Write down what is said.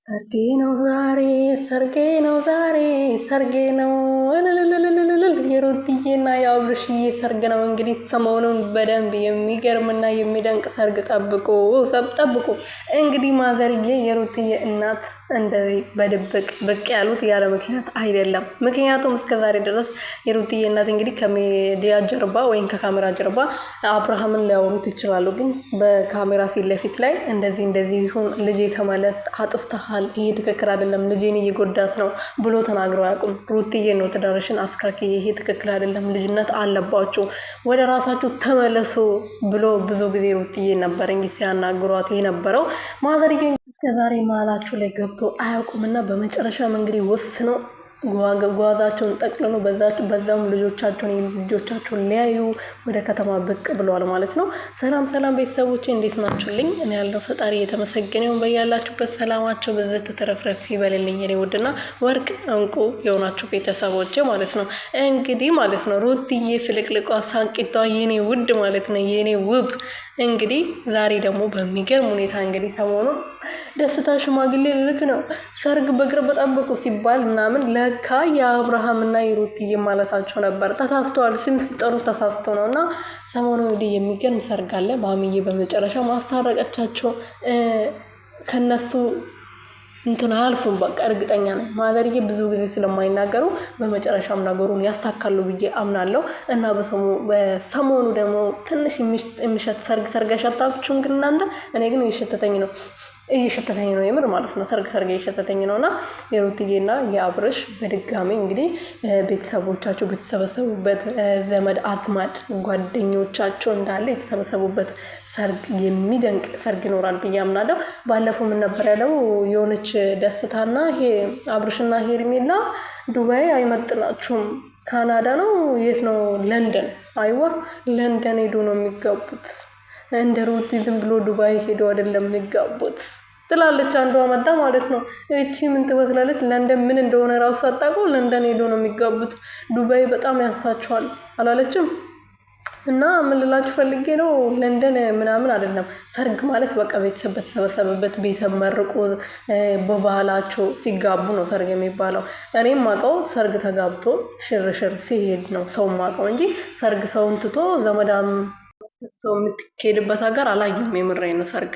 ሰርጌ ነው ዛሬ ሰርጌ ነው ዛሬ ሰርጌ ነው እልልልልልልል የሩትዬና የአብርሽዬ ሰርግ ነው። እንግዲህ ሰሞኑን በደንብ የሚገርምና የሚደንቅ ሰርግ ጠብቁ። እንግዲህ ማዘርዬ የሩትዬ እናት እንደዚህ በድብቅ ብቅ ያሉት ያለ ምክንያት አይደለም። ምክንያቱም እስከዛሬ ድረስ የሩትዬ እናት እንግዲህ ከሚዲያ ጀርባ ወይም ከካሜራ ጀርባ አብርሃምን ሊያወሩት ይችላሉ። ግን በካሜራ ፊት ለፊት ላይ እንደዚህ ይሁን ልጄ ተመለስ አጥፍተሃል፣ ይሄ ትክክል አይደለም፣ ልጄን እየጎዳት ነው ብሎ ተናግረው አያውቁም። ሩትዬ ነው ትዳርሽን አስካኪ፣ ይሄ ትክክል አይደለም፣ ልጅነት አለባችሁ፣ ወደ ራሳችሁ ተመለሱ ብሎ ብዙ ጊዜ ሩትዬ ነበር እንግዲህ ሲያናግሯት የነበረው። ማዘርዬ እስከዛሬ መሀላችሁ ላይ ገብቶ አያውቁምና በመጨረሻም እንግዲህ ወስነው ጓዛቸውን ጠቅልሎ በዛም ልጆቻቸውን ሊያዩ ወደ ከተማ ብቅ ብለዋል ማለት ነው። ሰላም ቤተሰቦቼ እንዴት ናችሁልኝ? እኔ ያለው ፈጣሪ የተመሰገነውን በያላችሁበት ሰላማቸው በዘት ተረፍረፍ ይበልልኝ። የኔ ውድና ወርቅ እንቁ የሆናችሁ ቤተሰቦቼ ማለት ነው። እንግዲህ ማለት ነው ሩትዬ ፍልቅልቋ ሳቂቷ የኔ ውድ ማለት ነው የኔ ውብ እንግዲህ ዛሬ ደግሞ በሚገርም ሁኔታ እንግዲህ ሰሞኑን ደስታ ሽማግሌ ልልክ ነው ሰርግ በቅርብ ጠብቁ ሲባል ምናምን ለካ የአብርሃምና የሩትዬ ማለታቸው ነበር። ተሳስተዋል። ስም ሲጠሩ ተሳስተው ነው። እና ሰሞኑ እንግዲህ የሚገርም ሰርግ አለ። ማሚዬ በመጨረሻ ማስታረቀቻቸው ከነሱ እንትን አልፉም። በቃ እርግጠኛ ነኝ ማዘርዬ ብዙ ጊዜ ስለማይናገሩ በመጨረሻም ነገሩን ያሳካሉ ብዬ አምናለሁ። እና በሰሞኑ ደግሞ ትንሽ የሚሸት ሰርግ ያሸታችሁም ግን እናንተ፣ እኔ ግን እየሸተተኝ ነው የምር ማለት ነው። ሰርግ እየሸተተኝ ነው። እና የሩትዬና የአብርሽ በድጋሚ እንግዲህ ቤተሰቦቻቸው በተሰበሰቡበት ዘመድ አዝማድ ጓደኞቻቸው እንዳለ የተሰበሰቡበት ሰርግ የሚደንቅ ሰርግ ይኖራል ብዬ አምናለሁ። ባለፈው ምን ነበር ያለው የሆነች ደስታና ይሄ አብርሽና ሄርሜላ ዱባይ አይመጥናችሁም፣ ካናዳ ነው የት ነው ለንደን፣ አይዋ ለንደን ሄዶ ነው የሚጋቡት፣ እንደ ሩቲ ዝም ብሎ ዱባይ ሄዶ አይደለም የሚጋቡት ትላለች አንዷ መጣ ማለት ነው። እቺ ምን ትመስላለች? ለንደን ምን እንደሆነ ራሱ አጣቆ ለንደን ሄዶ ነው የሚጋቡት፣ ዱባይ በጣም ያንሳቸዋል አላለችም? እና ምን ልላችሁ ፈልጌ ነው ለንደን ምናምን አይደለም። ሰርግ ማለት በቃ ቤተሰብ በተሰበሰበበት ቤተሰብ መርቆ በባህላቸው ሲጋቡ ነው ሰርግ የሚባለው። እኔም ማውቀው ሰርግ ተጋብቶ ሽርሽር ሲሄድ ነው ሰው ማውቀው እንጂ ሰርግ ሰውን ትቶ ዘመዳም ሰው የምትሄድበት ሀገር አላየሁም። የምሬን ነው። ሰርግ